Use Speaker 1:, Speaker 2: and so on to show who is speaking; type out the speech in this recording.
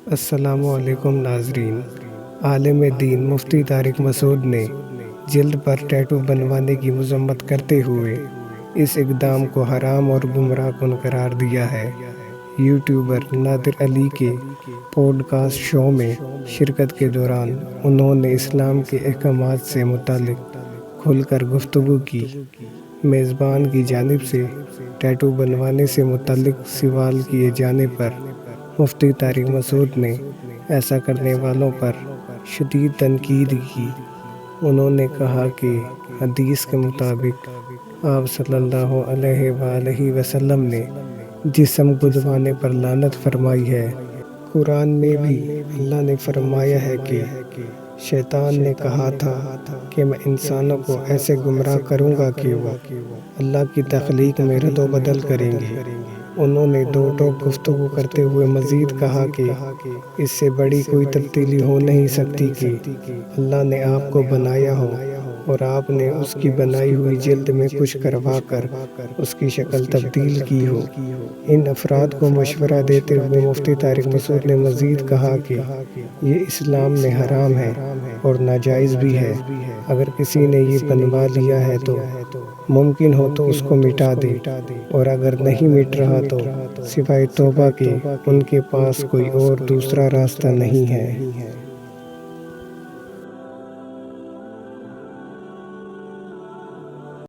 Speaker 1: السلام علیکم ناظرین۔ عالم دین مفتی طارق مسعود نے جلد پر ٹیٹو بنوانے کی مذمت کرتے ہوئے اس اقدام کو حرام اور گمراہ کن قرار دیا ہے۔ یوٹیوبر نادر علی کے پوڈ کاسٹ شو میں شرکت کے دوران انہوں نے اسلام کے احکامات سے متعلق کھل کر گفتگو کی۔ میزبان کی جانب سے ٹیٹو بنوانے سے متعلق سوال کیے جانے پر مفتی طارق مسعود نے ایسا کرنے والوں پر شدید تنقید کی۔ انہوں نے کہا کہ حدیث کے مطابق آپ صلی اللہ علیہ وآلہ وسلم نے جسم کو دبانے پر لعنت فرمائی ہے۔ قرآن میں بھی اللہ نے فرمایا ہے کہ شیطان نے کہا تھا کہ میں انسانوں کو ایسے گمراہ کروں گا کہ وہ اللہ کی تخلیق میں رد و بدل کریں گے۔ انہوں نے دو ٹوک گفتگو کرتے ہوئے مزید کہا کہ اس سے بڑی کوئی تبدیلی ہو نہیں سکتی کہ اللہ نے آپ کو بنایا ہو اور آپ نے اس کی بنائی ہوئی جلد میں کچھ کروا کر اس کی شکل تبدیل کی ہو۔ ان افراد کو مشورہ دیتے ہوئے مفتی طارق مسعود نے مزید کہا کہ یہ اسلام میں حرام ہے اور ناجائز بھی ہے۔ اگر کسی نے یہ بنوا لیا ہے تو ممکن ہو تو اس کو مٹا دے، اور اگر نہیں مٹ رہا تو سوائے توبہ کے ان کے پاس کوئی اور دوسرا راستہ نہیں ہے۔